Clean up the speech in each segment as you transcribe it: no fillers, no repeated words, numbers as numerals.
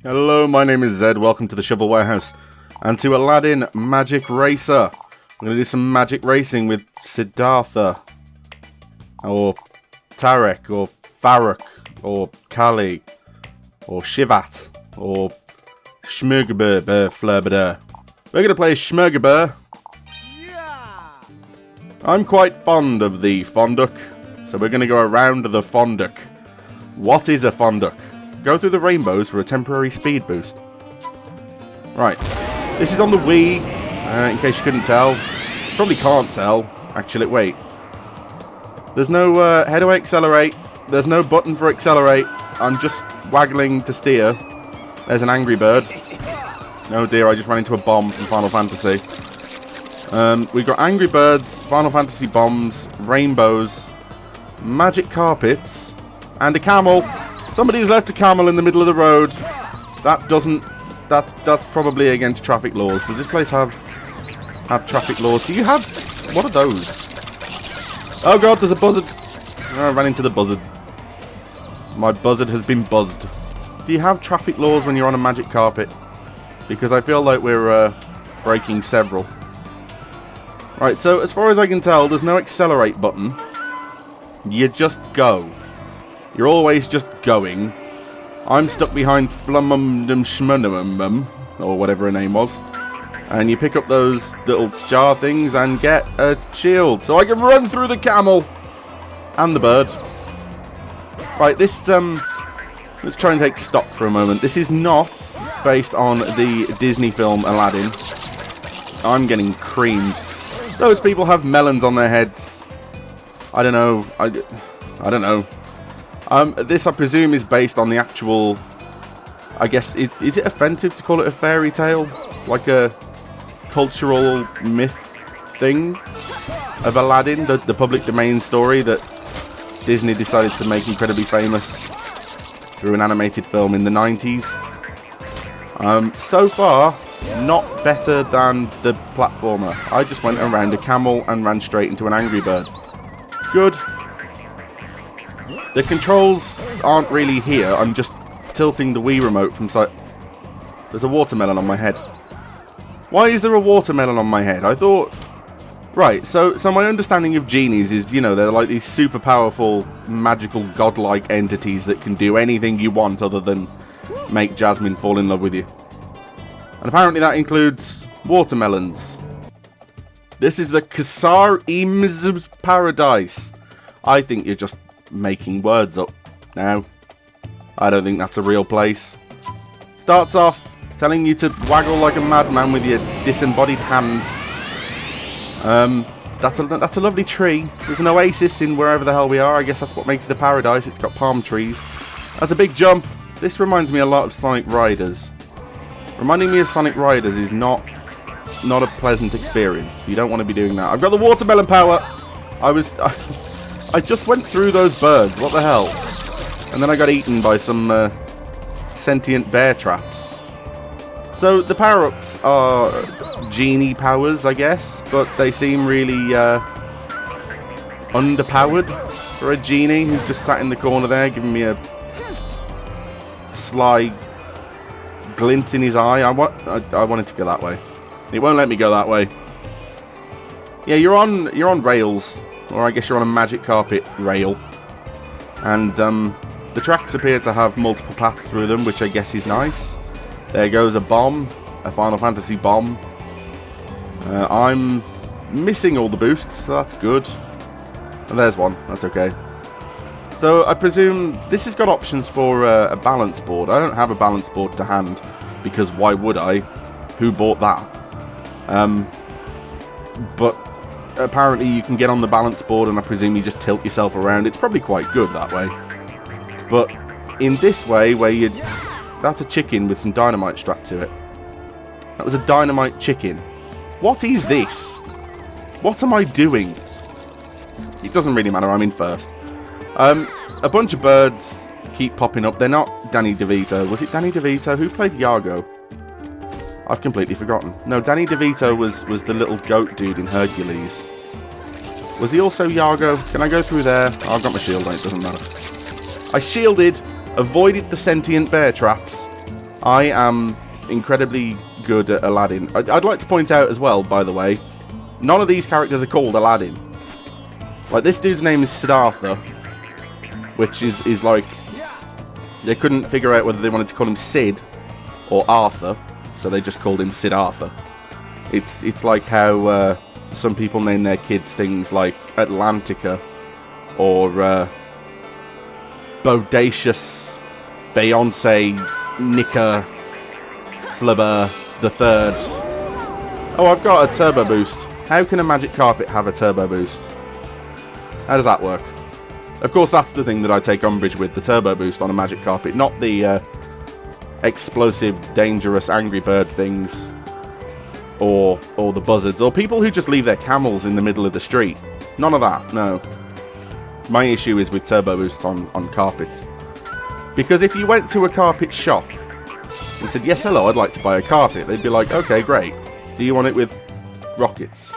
Hello, my name is Zed, welcome to the Shovel Warehouse, and to Aladdin Magic Racer. I'm going to do some magic racing with Siddhartha, or Tarek, or Farrokh, or Kali, or Shivat, or Schmurgerbur. We're going to play Schmurgerbur. I'm quite fond of the Fonduc, so we're going to go around the Fonduc. What is a Fonduc? Go through the rainbows for a temporary speed boost. Right, this is on the Wii, in case you couldn't tell. Probably can't tell, actually, wait. There's no, how do I accelerate? There's no button for accelerate. I'm just waggling to steer. There's an angry bird. Oh dear, I just ran into a bomb from Final Fantasy. We've got angry birds, Final Fantasy bombs, rainbows, magic carpets, and a camel. Somebody's left a camel in the middle of the road. That doesn't... That's probably against traffic laws. Does this place have traffic laws? Do you have... What are those? Oh god, there's a buzzard. Oh, I ran into the buzzard. My buzzard has been buzzed. Do you have traffic laws when you're on a magic carpet? Because I feel like we're breaking several. Right, so as far as I can tell, there's no accelerate button. You just go. You're always just going. I'm stuck behind Flummum Schmunum, or whatever her name was. And you pick up those little jar things and get a shield. So I can run through the camel. And the bird. Right, this, let's try and take stock for a moment. This is not based on the Disney film Aladdin. I'm getting creamed. Those people have melons on their heads. I don't know. I don't know. This, I presume, is based on the actual... I guess, is it offensive to call it a fairy tale? Like a cultural myth thing of Aladdin? The public domain story that Disney decided to make incredibly famous through an animated film in the 90s. So far, not better than the platformer. I just went around a camel and ran straight into an angry bird. Good. The controls aren't really here. I'm just tilting the Wii remote from side. There's a watermelon on my head. Why is there a watermelon on my head? I thought... Right, so my understanding of genies is, you know, they're like these super powerful, magical, godlike entities that can do anything you want other than make Jasmine fall in love with you. And apparently that includes watermelons. This is the Kasar Im's Paradise. I think you're just making words up now. I don't think that's a real place. Starts off telling you to waggle like a madman with your disembodied hands. That's a lovely tree. There's an oasis in wherever the hell we are. I guess that's what makes it a paradise. It's got palm trees. That's a big jump. This reminds me a lot of Sonic Riders. Reminding me of Sonic Riders is not a pleasant experience. You don't want to be doing that. I've got the watermelon power. I just went through those birds. What the hell? And then I got eaten by some sentient bear traps. So the power-ups are genie powers, I guess, but they seem really underpowered for a genie who's just sat in the corner there giving me a sly glint in his eye. I wanted to go that way. It won't let me go that way. Yeah, you're on rails, or I guess you're on a magic carpet rail, and the tracks appear to have multiple paths through them, which I guess is nice. There goes a bomb, a Final Fantasy bomb. I'm missing all the boosts, so that's good. And there's one, that's okay. So I presume this has got options for a balance board. I don't have a balance board to hand, because why would I? Who bought that? But apparently you can get on the balance board and I presume you just tilt yourself around. It's probably quite good that way. But in this way, where you... That's a chicken with some dynamite strapped to it. That was a dynamite chicken. What is this? What am I doing? It doesn't really matter, I'm in first. A bunch of birds keep popping up. They're not Danny DeVito. Was it Danny DeVito? Who played Iago? I've completely forgotten. No, Danny DeVito was the little goat dude in Hercules. Was he also Iago? Can I go through there? Oh, I've got my shield on, it doesn't matter. I shielded, avoided the sentient bear traps, I am incredibly good at Aladdin. I'd like to point out as well, by the way, none of these characters are called Aladdin. Like, this dude's name is Siddhartha, which is like, they couldn't figure out whether they wanted to call him Sid or Arthur, so they just called him Siddhartha. It's like how some people name their kids things like Atlantica or Bodacious, Beyonce, Nika, Flubber the Third. Oh, I've got a turbo boost. How can a magic carpet have a turbo boost? How does that work? Of course, that's the thing that I take umbrage with, the turbo boost on a magic carpet, not the explosive, dangerous Angry Bird things, or the buzzards, or people who just leave their camels in the middle of the street. None of that, no. My issue is with turbo boosts on carpets. Because if you went to a carpet shop and said, yes, hello, I'd like to buy a carpet, they'd be like, okay, great. Do you want it with rockets?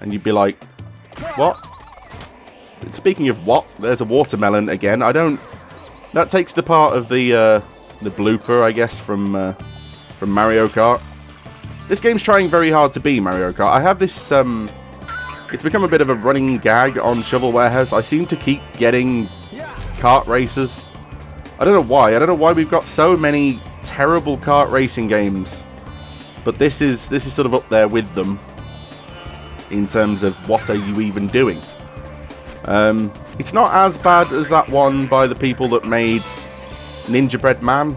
And you'd be like, what? Speaking of what, there's a watermelon again. That takes the part of the blooper, I guess, from Mario Kart. This game's trying very hard to be Mario Kart. I have this, it's become a bit of a running gag on Shovel Warehouse. I seem to keep getting kart races. I don't know why. I don't know why we've got so many terrible kart racing games. But this is sort of up there with them in terms of what are you even doing. It's not as bad as that one by the people that made Ninja Bread Man,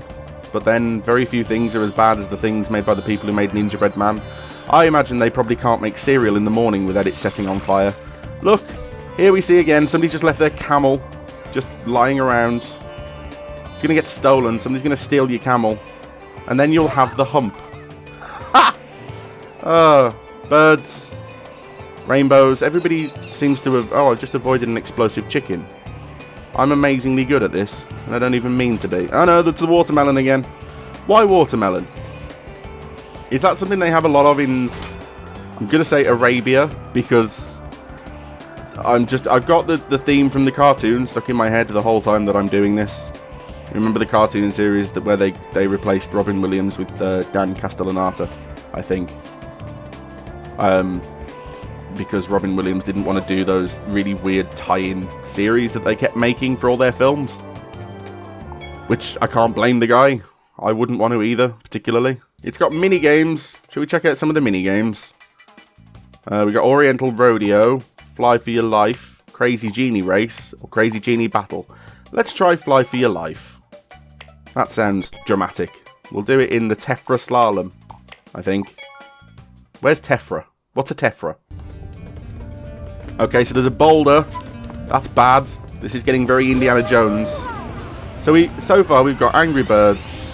but then very few things are as bad as the things made by the people who made Ninja Bread Man. I imagine they probably can't make cereal in the morning without it setting on fire. Look, here we see again, somebody just left their camel just lying around. It's going to get stolen, somebody's going to steal your camel, and then you'll have the hump. Ha! Birds, rainbows, everybody seems to have... Oh, I've just avoided an explosive chicken. I'm amazingly good at this, and I don't even mean to be. Oh no, that's the watermelon again. Why watermelon? Is that something they have a lot of in... I'm going to say Arabia, because I've got the theme from the cartoon stuck in my head the whole time that I'm doing this. Remember the cartoon series where they replaced Robin Williams with Dan Castellaneta, I think. Because Robin Williams didn't want to do those really weird tie-in series that they kept making for all their films. Which, I can't blame the guy. I wouldn't want to either, particularly. It's got mini-games. Shall we check out some of the mini-games? We got Oriental Rodeo, Fly for Your Life, Crazy Genie Race, or Crazy Genie Battle. Let's try Fly for Your Life. That sounds dramatic. We'll do it in the Tephra slalom, I think. Where's Tephra? What's a Tephra? Okay, so there's a boulder. That's bad. This is getting very Indiana Jones. So far we've got Angry Birds,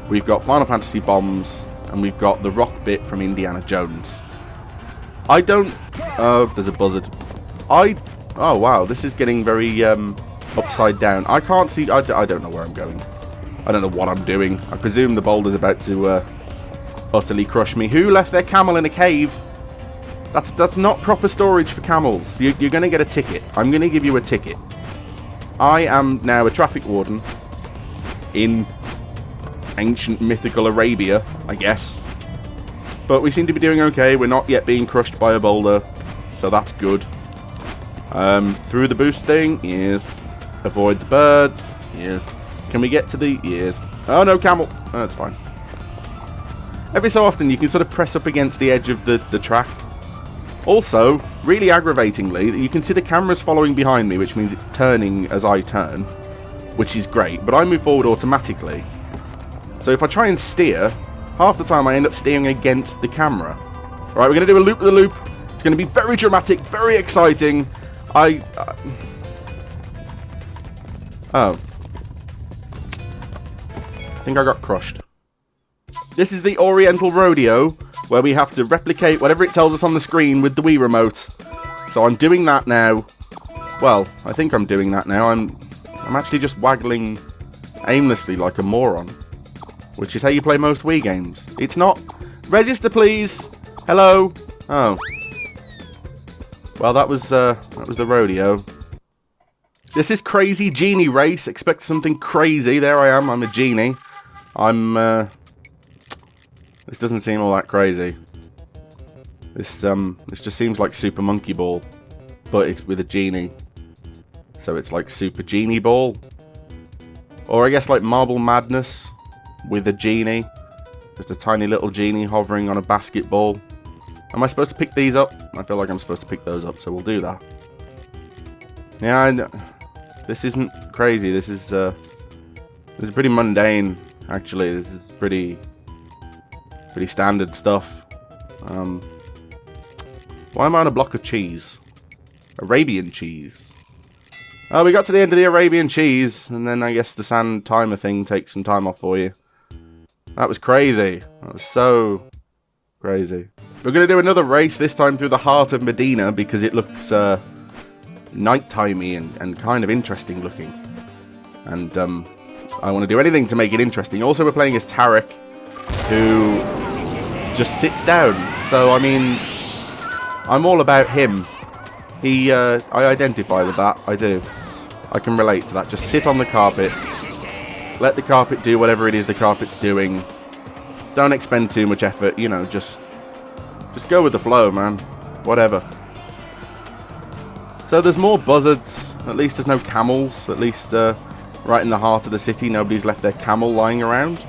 we've got Final Fantasy bombs, and we've got the rock bit from Indiana Jones. Oh, there's a buzzard. Oh wow, this is getting very upside down. I can't see. I don't know where I'm going. I don't know what I'm doing. I presume the boulder's about to utterly crush me. Who left their camel in a cave? That's not proper storage for camels. You're going to get a ticket. I'm going to give you a ticket. I am now a traffic warden in ancient mythical Arabia, I guess. But we seem to be doing okay. We're not yet being crushed by a boulder, so that's good. Through the boost thing, yes. Avoid the birds, yes. Can we get to the... Yes. Oh, no, camel. Oh, that's fine. Every so often, you can sort of press up against the edge of the track. Also, really aggravatingly, you can see the camera's following behind me, which means it's turning as I turn, which is great, but I move forward automatically. So if I try and steer, half the time I end up steering against the camera. Alright, we're going to do a loop-the-loop. It's going to be very dramatic, very exciting. Oh. I think I got crushed. This is the Oriental Rodeo, where we have to replicate whatever it tells us on the screen with the Wii remote. So I'm doing that now. Well, I think I'm doing that now. I'm actually just waggling aimlessly like a moron, which is how you play most Wii games. It's not. Register, please. Hello. Oh. Well, that was the rodeo. This is Crazy Genie Race. Expect something crazy. There I am. I'm a genie. This doesn't seem all that crazy. This just seems like Super Monkey Ball, but it's with a genie. So it's like Super Genie Ball. Or I guess like Marble Madness with a genie. Just a tiny little genie hovering on a basketball. Am I supposed to pick these up? I feel like I'm supposed to pick those up, so we'll do that. Yeah, I know. This isn't crazy. This is pretty mundane, actually. This is pretty standard stuff. Why am I on a block of cheese? Arabian cheese. Oh, we got to the end of the Arabian cheese, and then I guess the sand timer thing takes some time off for you. That was crazy. That was so crazy. We're going to do another race, this time through the heart of Medina, because it looks night-timey and kind of interesting looking. And I want to do anything to make it interesting. Also, we're playing as Tarek, who just sits down. So, I mean, I'm all about him. I identify with that. I do. I can relate to that. Just sit on the carpet. Let the carpet do whatever it is the carpet's doing. Don't expend too much effort. You know, just go with the flow, man. Whatever. So there's more buzzards. At least there's no camels. At least right in the heart of the city, nobody's left their camel lying around.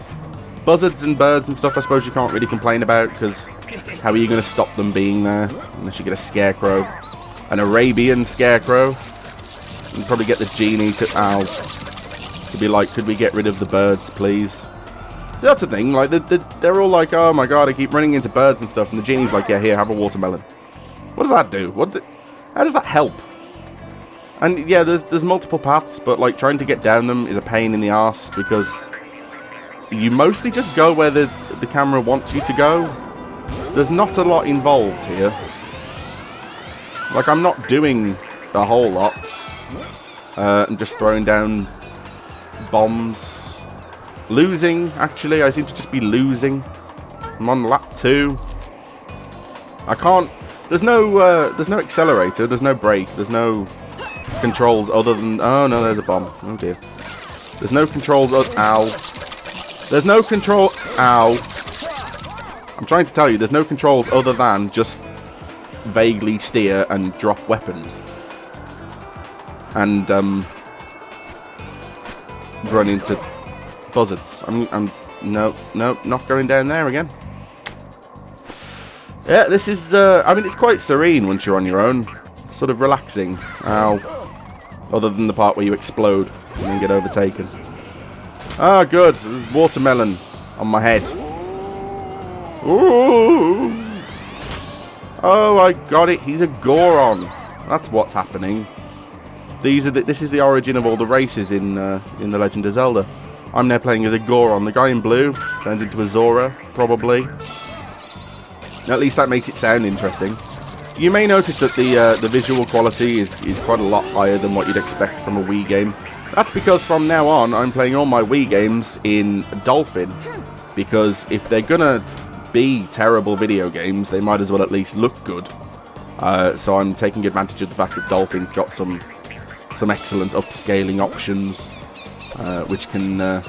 Buzzards and birds and stuff, I suppose you can't really complain about, because how are you going to stop them being there? Unless you get a scarecrow. An Arabian scarecrow. And probably get the genie to be like, could we get rid of the birds, please? That's the thing, like, they're all like, oh my god, I keep running into birds and stuff, and the genie's like, yeah, here, have a watermelon. What does that do? How does that help? And yeah, there's multiple paths, but like, trying to get down them is a pain in the arse, because you mostly just go where the camera wants you to go. There's not a lot involved here. Like, I'm not doing a whole lot. I'm just throwing down bombs. Losing, actually. I seem to just be losing. I'm on lap 2. I can't... There's no accelerator. There's no brake. There's no controls other than... Oh, no, there's a bomb. Oh, dear. There's no controls... Ow. There's no control... Ow. I'm trying to tell you, there's no controls other than just vaguely steer and drop weapons. And, run into buzzards. No, not going down there again. Yeah, this is, I mean, it's quite serene once you're on your own. Sort of relaxing. Ow. Other than the part where you explode and then get overtaken. Ah, good. There's watermelon on my head. Ooh. Oh, I got it. He's a Goron. That's what's happening. This is the origin of all the races in The Legend of Zelda. I'm now playing as a Goron. The guy in blue turns into a Zora, probably. At least that makes it sound interesting. You may notice that the visual quality is quite a lot higher than what you'd expect from a Wii game. That's because from now on, I'm playing all my Wii games in Dolphin. Because if they're gonna be terrible video games, they might as well at least look good. So I'm taking advantage of the fact that Dolphin's got some excellent upscaling options, which can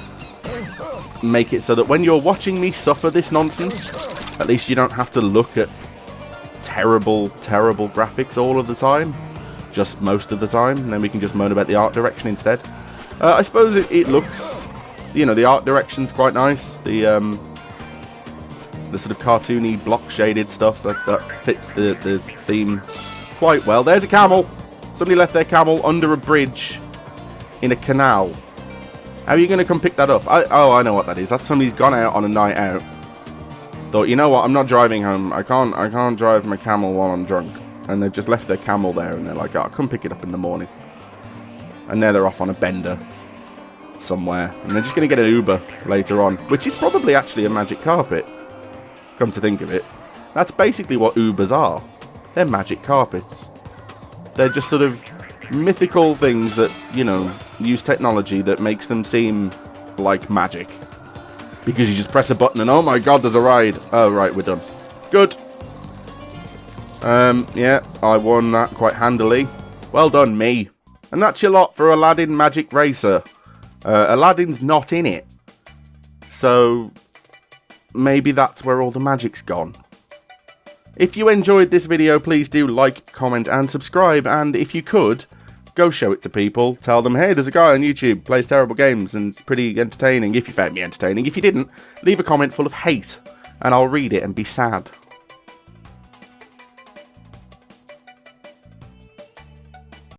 make it so that when you're watching me suffer this nonsense, at least you don't have to look at terrible graphics all of the time, just most of the time, and then we can just moan about the art direction instead. I suppose it looks, you know, the art direction's quite nice. The sort of cartoony block shaded stuff that fits the theme quite well. There's a camel. Somebody left their camel under a bridge in a canal. How are you going to come pick that up? Oh, I know what that is. That's somebody's gone out on a night out. Thought, you know what? I'm not driving home. I can't drive my camel while I'm drunk. And they've just left their camel there, and they're like, oh, come pick it up in the morning. And now they're off on a bender somewhere. And they're just going to get an Uber later on, which is probably actually a magic carpet. Come to think of it. That's basically what Ubers are. They're magic carpets. They're just sort of mythical things that, you know, use technology that makes them seem like magic. Because you just press a button and, oh my god, there's a ride. Oh, right, we're done. Good. Yeah, I won that quite handily. Well done, me. And that's your lot for Aladdin Magic Racer. Aladdin's not in it. So maybe that's where all the magic's gone. If you enjoyed this video, please do like, comment and subscribe, and if you could, go show it to people. Tell them, hey, there's a guy on YouTube, plays terrible games and it's pretty entertaining, if you found me entertaining. If you didn't, leave a comment full of hate and I'll read it and be sad.